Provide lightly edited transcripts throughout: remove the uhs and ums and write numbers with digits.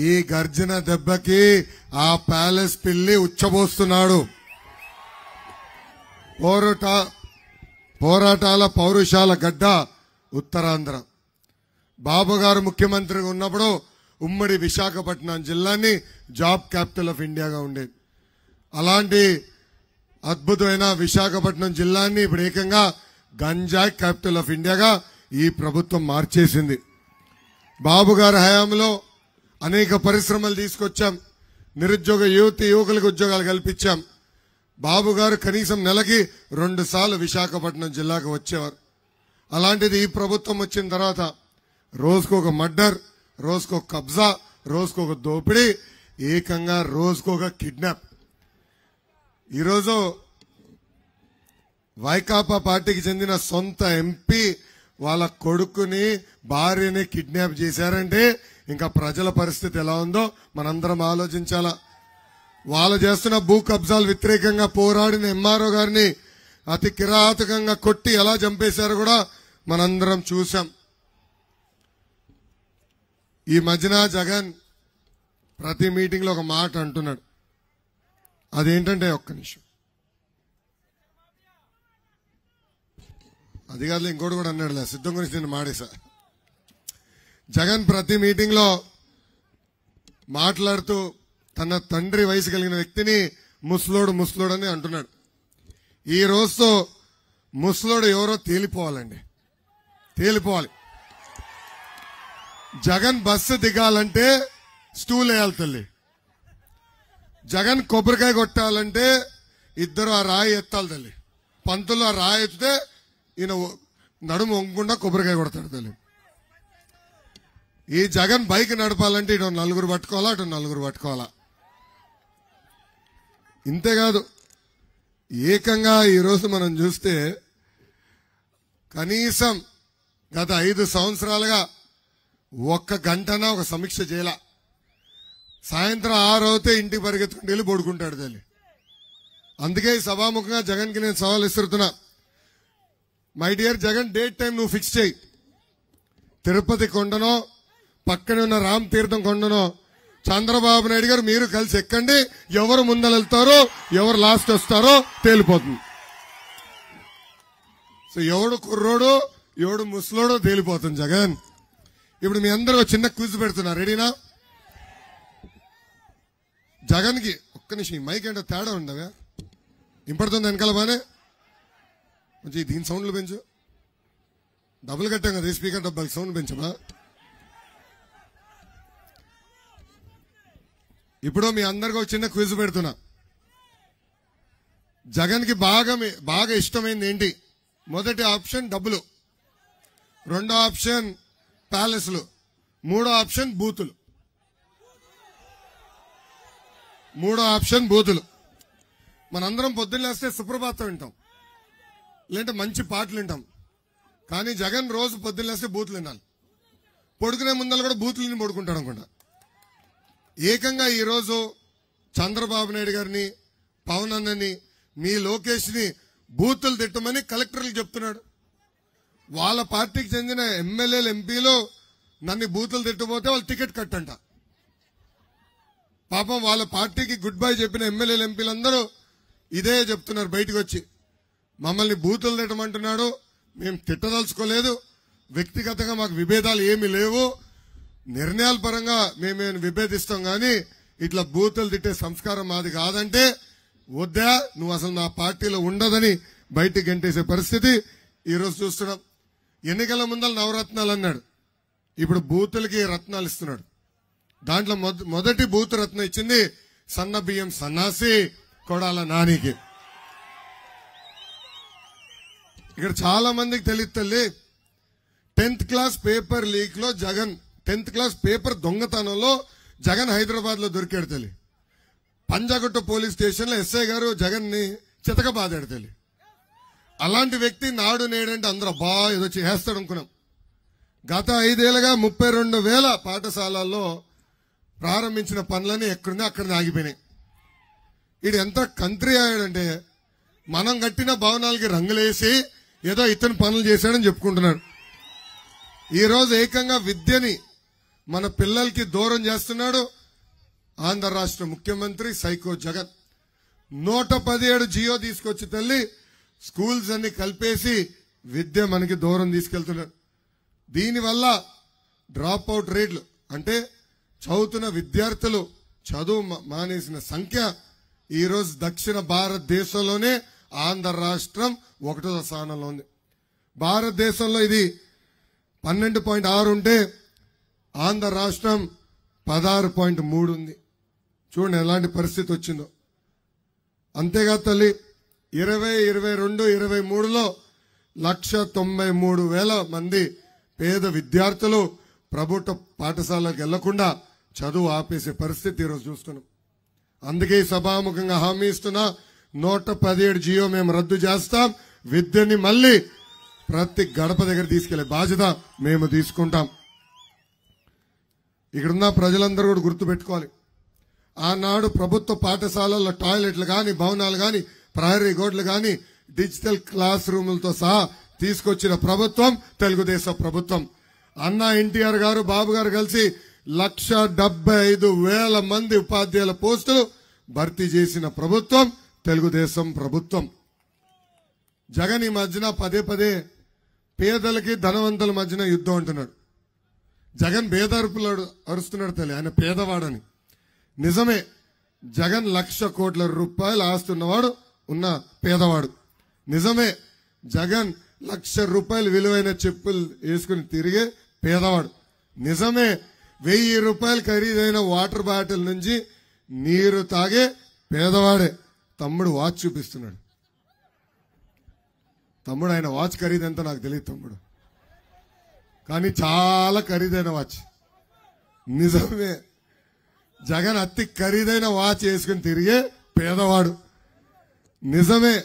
ఈ గర్జన దెబ్బకి ఆ ప్యాలెస్ పిల్లి ఉచ్చబోస్తున్నాడు. పోరాటాల పౌరుషాల గడ్డ ఉత్తరాంధ్ర. బాబు గారు ముఖ్యమంత్రిగా ఉన్నప్పుడు ఉమ్మడి విశాఖపట్నం జిల్లాని జాబ్ క్యాపిటల్ ఆఫ్ ఇండియాగా ఉండేది. అలాంటి అద్భుతమైన విశాఖపట్నం జిల్లాని ఇప్పుడు ఏకంగా గంజాయి క్యాపిటల్ ఆఫ్ ఇండియాగా ఈ ప్రభుత్వం మార్చేసింది. బాబు గారి హయాంలో అనేక పరిశ్రమలు తీసుకొచ్చాం. నిరుద్యోగ యువకులకు ఉద్యోగాలు కల్పించాం. బాబు గారు కనీసం నెలకి 2 సార్లు విశాఖపట్నం జిల్లాకు వచ్చేవారు. అలాంటిది ఈ ప్రభుత్వం వచ్చిన తర్వాత రోజుకొక మర్డర్, రోజుకొక కబ్జా, రోజుకొక దోపిడీ, ఏకంగా రోజుకొక కిడ్నాప్. ఈరోజు వైకాపా పార్టీకి చెందిన సొంత ఎంపీ వాళ్ళ కొడుకుని భార్యని కిడ్నాప్ చేశారంటే ఇంకా ప్రజల పరిస్థితి ఎలా ఉందో మనందరం ఆలోచించాలా. వాళ్ళు చేస్తున్న భూ కబ్జాలు వ్యతిరేకంగా పోరాడిన ఎంఆర్ఓ గారిని అతి కిరాతకంగా కొట్టి ఎలా చంపేశారో కూడా మనందరం చూసాం. ఈ మధ్యన జగన్ ప్రతి మీటింగ్ లో ఒక మాట అంటున్నాడు. అదేంటంటే ఒక్క నిమిషం, అది కాదు ఇంకోటి కూడా అన్నాడులే, సిద్ధం గురించి నేను మాడేశా. జగన్ ప్రతి మీటింగ్ లో మాట్లాడుతూ తన తండ్రి వయసు కలిగిన వ్యక్తిని ముసలోడు అని అంటున్నాడు. ఈ రోజుతో ముసలోడు ఎవరో తేలిపోవాలండి, తేలిపోవాలి. జగన్ బస్సు దిగాలంటే స్టూల్ వేయాలి తల్లి. జగన్ కొబ్బరికాయ కొట్టాలంటే ఇద్దరు ఆ రాయి ఎత్తాలి తల్లి. పంతులు ఆ రాయి ఎత్తితే ఈయన నడుము వంగకుండా కొబ్బరికాయ కొడతాడు తల్లి. ఈ జగన్ బైక్ నడపాలంటే ఇటు 4 పట్టుకోవాలా, అటు 4 పట్టుకోవాలా. ఇంతేకాదు, ఏకంగా ఈరోజు మనం చూస్తే కనీసం గత 5 సంవత్సరాలుగా 1 గంటనా ఒక సమీక్ష చేయాల. సాయంత్రం 6 అవుతే ఇంటికి పరిగెత్తుకుంటూ వెళ్ళి పడుకుంటాడు తల్లి. అందుకే ఈ సభాముఖంగా జగన్ కి నేను సవాల్ ఇస్తున్నా. My dear Jagan, date time నువ్వు ఫిక్స్ చేయి. తిరుపతి కొండనో పక్కనే ఉన్న రామ్ తీర్థం కొండనో చంద్రబాబు నాయుడు గారు మీరు కలిసి ఎక్కండి. ఎవరు ముందర వెళ్తారో ఎవరు లాస్ట్ వస్తారో తేలిపోతుంది. సో ఎవడు కుర్రోడు ఎవడు ముసలోడో తేలిపోతుంది జగన్. ఇప్పుడు మీ అందరూ చిన్న క్విజ్ పెడుతున్నారు, రెడీనా? జగన్ కి ఒక్క నిమిషం, మైక్ అంటే తేడా ఉండవా? ఇంపడుతుంది వెనకాల బానే మంచి దీని సౌండ్లు పెంచు. డబ్బులు కట్టాం కదా స్పీకర్ డబ్బాకి, సౌండ్ పెంచమా? ఇప్పుడు మీ అందరికీ ఒక చిన్న క్విజ్ పెడుతున్నా. జగన్ కి బాగా ఇష్టమైంది ఏంటి? మొదటి ఆప్షన్ డబ్బులు, రెండో ఆప్షన్ ప్యాలెస్లు, మూడో ఆప్షన్ బూతులు. మనందరం పొద్దున్న లేస్తే సుప్రభాతం వింటాం, లేదంటే మంచి పాటలు వింటాం. కానీ జగన్ రోజు పొద్దున్న లేస్తే బూతులు వినాలి. పడుకునే ముందర కూడా బూతులని పడుకుంటాడు అనుకుంటా. ఏకంగా ఈరోజు చంద్రబాబు నాయుడు గారిని, పవన్ అన్నని, మీ లోకేష్ ని బూతులు తిట్టమని కలెక్టర్లు చెప్తున్నాడు. వాళ్ళ పార్టీకి చెందిన ఎమ్మెల్యేలు ఎంపీలు నన్ను బూతులు తిట్టబోతే వాళ్ళు టికెట్ కట్టంట. పాపం వాళ్ళ పార్టీకి గుడ్ బై చెప్పిన ఎమ్మెల్యేలు ఎంపీలందరూ ఇదే చెప్తున్నారు బయటకు వచ్చి, మమ్మల్ని బూతులు తిట్టమంటున్నాడు, మేము తిట్టదలుచుకోలేదు, వ్యక్తిగతంగా మాకు విభేదాలు ఏమీ లేవు, నిర్ణయాల పరంగా మేమేమైనా విభేదిస్తాం కానీ ఇట్లా బూతులు తిట్టే సంస్కారం మాది కాదంటే, వద్దా నువ్వు అసలు నా పార్టీలో ఉండదని బయటికి గంటేసే పరిస్థితి ఈరోజు చూస్తున్నాం. ఎన్నికల ముందర నవరత్నాలు అన్నాడు, ఇప్పుడు బూతులకి రత్నాలు ఇస్తున్నాడు. దాంట్లో మొదటి బూత్ రత్నం ఇచ్చింది సన్న బియ్యం సన్నాసి కొడాల నానికి. ఇక్కడ చాలా మందికి తెలియదు తల్లి, 10th క్లాస్ పేపర్ లీక్ లో జగన్, 10th క్లాస్ పేపర్ దొంగతనంలో జగన్ హైదరాబాద్ లో దొరికాడు తల్లి. పంజాగుట్ట పోలీస్ స్టేషన్ లో ఎస్ఐ గారు జగన్ ని చితకబాదాడు తల్లి. అలాంటి వ్యక్తి నాడు నేడంటే అందరూ ఏదో చేస్తాడు అనుకున్నాం. గత 5 ఏళ్లుగా 32,000 పాఠశాలల్లో ప్రారంభించిన పనులని ఎక్కడుందో అక్కడ ఆగిపోయినాయి. ఇది ఎంత కంట్రీ అయ్యాడంటే మనం కట్టిన భవనాలకి రంగులేసి ఏదో ఇతను పనులు చేశాడని చెప్పుకుంటున్నాడు. ఈ రోజు ఏకంగా విద్యని మన పిల్లలకి దూరం చేస్తున్నాడు ఆంధ్ర రాష్ట్ర ముఖ్యమంత్రి సైకో జగన్. 117 జియో తీసుకొచ్చి తల్లి స్కూల్స్ అన్ని కలిపేసి విద్య మనకి దూరం తీసుకెళ్తున్నాడు. దీనివల్ల డ్రాప్ అవుట్ రేట్లు అంటే చదువుతున్న విద్యార్థులు చదువు మానేసిన సంఖ్య ఈరోజు దక్షిణ భారతదేశంలోనే ఆంధ్ర రాష్ట్రం 1వ స్థానంలో ఉంది. భారతదేశంలో ఇది 12.6 ఉంటే ఆంధ్ర రాష్ట్రం 16.3 ఉంది. చూడండి ఎలాంటి పరిస్థితి వచ్చిందో. అంతేగా తల్లి 2022, 23లో 193,000 మంది పేద విద్యార్థులు ప్రభుత్వ పాఠశాలకు వెళ్లకుండా చదువు ఆపేసే పరిస్థితి ఈరోజు చూస్తున్నాం. అందుకే సభాముఖంగా హామీ ఇస్తున్నా 117 జియో మేము రద్దు చేస్తాం. విద్యని మళ్ళీ ప్రతి గడప దగ్గర తీసుకెళ్లే బాధ్యత మేము తీసుకుంటాం. ఇక్కడున్న ప్రజలందరూ కూడా గుర్తుపెట్టుకోవాలి. ఆనాడు ప్రభుత్వ పాఠశాలల్లో టాయిలెట్లు గాని, భవనాలు గాని, ప్రహరీ గోడలు గాని, డిజిటల్ క్లాస్ రూములతో సహా తీసుకొచ్చిన ప్రభుత్వం తెలుగుదేశం ప్రభుత్వం. అన్న ఎన్టీఆర్ గారు, బాబు గారు కలిసి 175,000 మంది ఉపాధ్యాయుల పోస్టులు భర్తీ చేసిన ప్రభుత్వం తెలుగుదేశం ప్రభుత్వం. జగన్ ఈ మధ్యన పదే పదే పేదలకి ధనవంతుల మధ్యన యుద్ధం అంటున్నాడు. జగన్ పేదరుపులు అరుస్తున్నాడు తల్లి, ఆయన పేదవాడని. నిజమే, జగన్ 1,00,000 కోట్ల రూపాయలు ఆస్తున్నవాడు, ఉన్న పేదవాడు. నిజమే, జగన్ 1,00,000 రూపాయలు విలువైన చెప్పులు వేసుకుని తిరిగే పేదవాడు. నిజమే, 1,000 రూపాయలు ఖరీదైన వాటర్ బాటిల్ నుంచి నీరు తాగే పేదవాడే. తమ్ముడు వాచ్ చూపిస్తున్నాడు. తమ్ముడు ఆయన వాచ్ ఖరీదంతా నాకు తెలియదు తమ్ముడు, కానీ చాలా ఖరీదైన వాచ్. నిజమే, జగన్ అతి ఖరీదైన వాచ్ వేసుకుని తిరిగే పేదవాడు. నిజమే,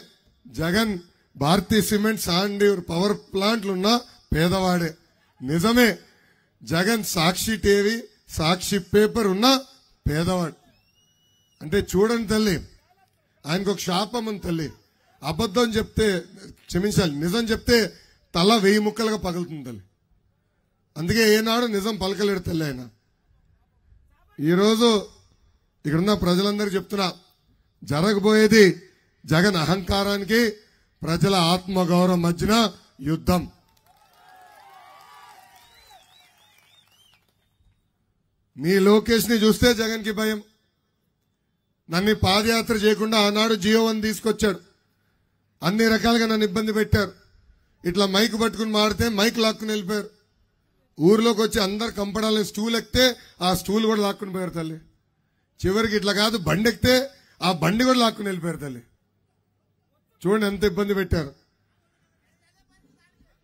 జగన్ భారతీయ సిమెంట్, సాండ్యూర్ పవర్ ప్లాంట్లు ఉన్న పేదవాడే. నిజమే, జగన్ సాక్షి టీవీ, సాక్షి పేపర్ ఉన్న పేదవాడు. అంటే చూడండి తల్లి, ఆయనకు ఒక శాపం ఉంది తల్లి. అబద్ధం చెప్తే క్షమించాలి, నిజం చెప్తే తల 1000 ముక్కలుగా పగులుతుంది తల్లి. అందుకే ఏనాడు నిజం పలకలేడు తల్లి ఆయన. ఈరోజు ఇక్కడున్న ప్రజలందరూ చెప్తున్నా, జరగబోయేది జగన్ అహంకారానికి ప్రజల ఆత్మగౌరవం మధ్యన యుద్ధం. మీ లోకేష్ ని చూస్తే జగన్ కి భయం. నన్ను పాదయాత్ర చేయకుండా ఆనాడు జియో 1 తీసుకొచ్చాడు. అన్ని రకాలుగా నన్ను ఇబ్బంది పెట్టారు. ఇట్లా మైక్ పట్టుకుని మాడితే మైక్ లాక్కుని వెళ్ళిపోయారు. ఊర్లోకి వచ్చి అందరు కంపడాలని స్టూల్ ఎక్కితే ఆ స్టూల్ కూడా లాక్కుని పోయారు తల్లి. చివరికి ఇట్లా కాదు, బండి ఎక్కితే ఆ బండి కూడా లాక్కుని వెళ్ళిపోయారు తల్లి. చూడండి ఎంత ఇబ్బంది పెట్టారు.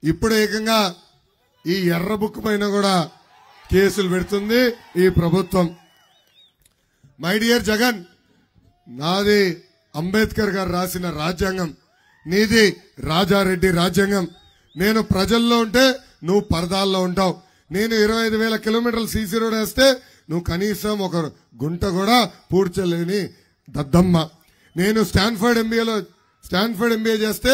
ఇప్పుడు ఏకంగా ఈ ఎర్ర బుక్ పైన కూడా కేసులు పెడుతుంది ఈ ప్రభుత్వం. మై డియర్ జగన్, నాది అంబేద్కర్ గారు రాసిన రాజ్యాంగం, నీది రాజారెడ్డి రాజ్యాంగం. నేను ప్రజల్లో ఉంటే నువ్వు పరదాల్లో ఉంటావు. నేను 25,000 కిలోమీటర్లు సీసీ రోడ్ వేస్తే నువ్వు కనీసం ఒక గుంట కూడా పూడ్చలేని దద్దమ్మ. నేను స్టాన్ఫర్డ్ ఎంబీఏ చేస్తే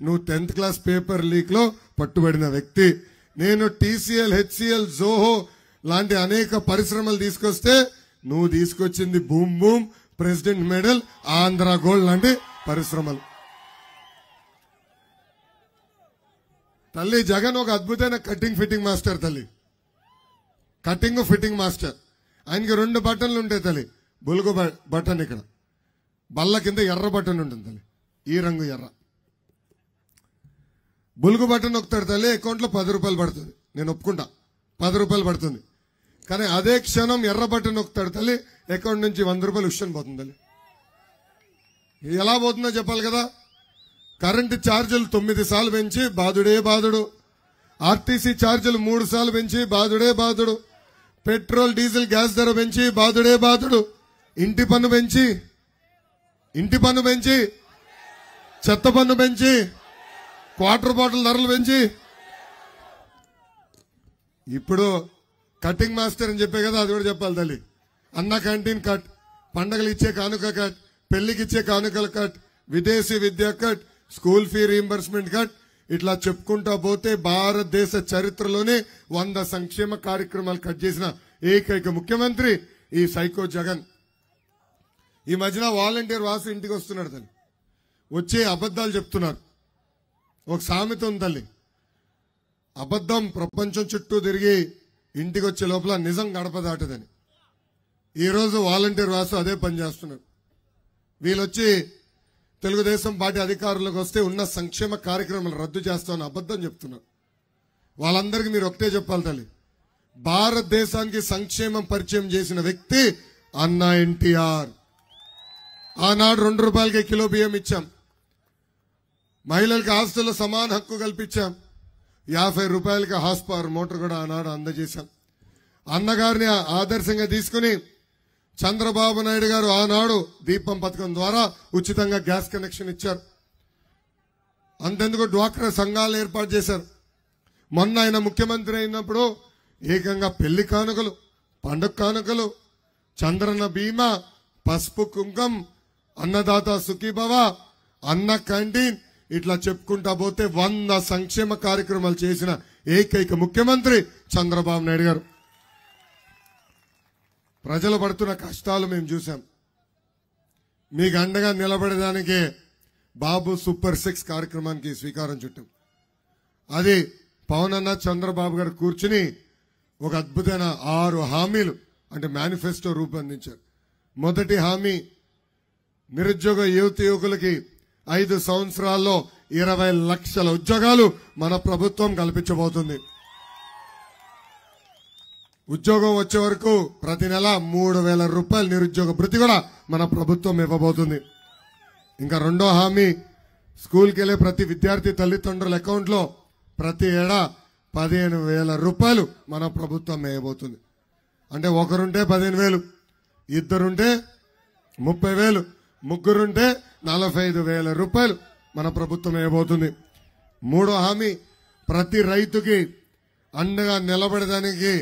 నువ్వు 10th క్లాస్ పేపర్ లీక్ లో పట్టుబడిన వ్యక్తి. నేను టీసీఎల్, హెచ్సిఎల్, జోహో లాంటి అనేక పరిశ్రమలు తీసుకొస్తే నువ్వు తీసుకొచ్చింది boom boom, president medal, Andhra gold లాంటి పరిశ్రమలు. తల్లి జగన్ ఒక అద్భుతమైన కటింగ్ ఫిట్టింగ్ మాస్టర్ తల్లి. Cutting fitting master. ఆయనకి 2 బటన్లు ఉంటాయి తల్లి. బులుగు బటన్ ఇక్కడ, బల్ల కింద ఎర్ర బటన్ ఉంటుంది తల్లి, ఈ రంగు ఎర్ర. బులుగు బటన్ నొక్కుతాడు తల్లి, అకౌంట్ లో 10 రూపాయలు పడుతుంది. నేను ఒప్పుకుంటా, 10 రూపాయలు పడుతుంది. కానీ అదే క్షణం ఎర్ర బటన్ నొక్కుతాడు తల్లి, అకౌంట్ నుంచి 100 రూపాయలు ఉష్యం పోతుంది తల్లి. ఎలా పోతుందో చెప్పాలి కదా. కరెంటు ఛార్జీలు 9 సార్లు పెంచి బాధుడే బాధుడు. ఆర్టీసీ ఛార్జీలు 3 సార్లు పెంచి బాధుడే బాధుడు. పెట్రోల్, డీజిల్, గ్యాస్ ధర పెంచి బాధుడే బాధుడు. ఇంటి పన్ను పెంచి, చెత్త పన్ను పెంచి, క్వార్టర్ బాటిల్ ధరలు పెంచి, ఇప్పుడు కటింగ్ మాస్టర్ అని చెప్పే కదా, అది కూడా చెప్పాలి తల్లి. అన్న క్యాంటీన్ కట్, పండగలు ఇచ్చే కానుక కట్, పెళ్లికి ఇచ్చే కానుకల కట్, విదేశీ విద్యా cut, school fee reimbursement cut, ఇట్లా చెప్పుకుంటా పోతే భారతదేశ చరిత్రలోనే 100 సంక్షేమ కార్యక్రమాలు కట్ చేసిన ఏకైక ముఖ్యమంత్రి ఈ సైకో జగన్. ఈ మధ్యన వాలంటీర్ వాసు ఇంటికి వస్తున్నాడు తల్లి, వచ్చే అబద్ధాలు చెప్తున్నారు. ఒక సామెత ఉంది తల్లి, అబద్ధం ప్రపంచం చుట్టూ తిరిగి ఇంటికి వచ్చే లోపల నిజం గడప దాటదని. ఈరోజు వాలంటీర్ వాసు అదే పని చేస్తున్నారు. వీళ్ళొచ్చి తెలుగుదేశం పార్టీ అధికారులకు వస్తే ఉన్న సంక్షేమ కార్యక్రమాలు రద్దు చేస్తామని అబద్ధం చెప్తున్నారు. వాళ్ళందరికీ మీరు ఒకటే చెప్పాలి తల్లి, భారతదేశానికి సంక్షేమం పరిచయం చేసిన వ్యక్తి అన్న ఎన్టీఆర్. ఆనాడు 2 రూపాయలకి కిలో బియ్యం ఇచ్చాం, మహిళలకు ఆస్తుల్లో సమాన హక్కు కల్పించాం, 50 రూపాయలకి హార్స్ పవర్ మోటార్ కూడా ఆనాడు అందజేశాం. అన్నగారిని ఆదర్శంగా తీసుకుని చంద్రబాబు నాయుడు గారు ఆనాడు దీపం పథకం ద్వారా ఉచితంగా గ్యాస్ కనెక్షన్ ఇచ్చారు. అంతెందుకు డ్వాక్రా సంఘాలు ఏర్పాటు చేశారు. మొన్న ఆయన ముఖ్యమంత్రి అయినప్పుడు ఏకంగా పెళ్లి కానుకలు, పండుగ కానుకలు, చంద్రన్న బీమా, పసుపు కుంకం, అన్నదాత సుఖీభవ, అన్న క్యాంటీన్, ఇట్లా చెప్పుకుంటా పోతే 100 సంక్షేమ కార్యక్రమాలు చేసిన ఏకైక ముఖ్యమంత్రి చంద్రబాబు నాయుడు గారు. ప్రజలు పడుతున్న కష్టాలు మేము చూసాం. మీకు అండగా నిలబడేదానికే బాబు సూపర్ 6 కార్యక్రమానికి శ్రీకారం చుట్టాం. అది పవన్ అన్న చంద్రబాబు గారు కూర్చుని ఒక అద్భుతమైన 6 హామీలు అంటే మేనిఫెస్టో రూపొందించారు. మొదటి హామీ, నిరుద్యోగ యువకులకి 5 సంవత్సరాల్లో 20 లక్షల ఉద్యోగాలు మన ప్రభుత్వం కల్పించబోతుంది. ఉద్యోగం వచ్చే వరకు ప్రతి నెల 3,000 రూపాయలు నిరుద్యోగ భృతి కూడా మన ప్రభుత్వం ఇవ్వబోతుంది. ఇంకా రెండో హామీ, స్కూల్కి వెళ్లే ప్రతి విద్యార్థి తల్లిదండ్రుల అకౌంట్ లో ప్రతి ఏడా 15,000 రూపాయలు మన ప్రభుత్వం వేయబోతుంది. అంటే ఒకరుంటే 15,000, ఇద్దరుంటే 30,000, ముగ్గురుంటే 45,000 రూపాయలు మన ప్రభుత్వం వేయబోతుంది. మూడో హామీ, ప్రతి రైతుకి అండగా నిలబడడానికి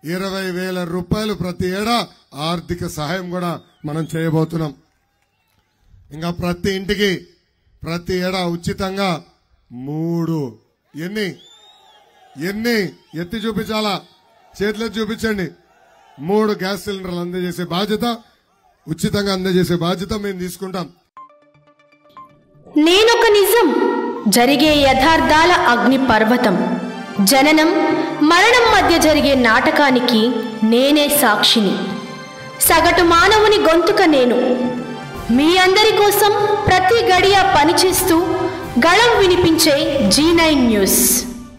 20,000 రూపాయలు ప్రతి ఏడా ఆర్థిక సహాయం కూడా మనం చేయబోతున్నాం. ఇంకా ప్రతి ఇంటికి ప్రతి ఏడా ఉచితంగా 3 ఎన్ని ఎత్తి చూపించాలా, చేతిలో చూపించండి, 3 గ్యాస్ సిలిండర్లు అందజేసే బాధ్యత, ఉచితంగా అందజేసే బాధ్యత మేము తీసుకుంటాం. నేనొక నిజం, జరిగే యథార్థాల అగ్ని పర్వతం, జననం మరణం మధ్య జరిగే నాటకానికి నేనే సాక్షిని. సగటు మానవుని గొంతుక నేను. మీ అందరి కోసం ప్రతి గడియ పనిచేస్తూ గళం వినిపించే G9 న్యూస్.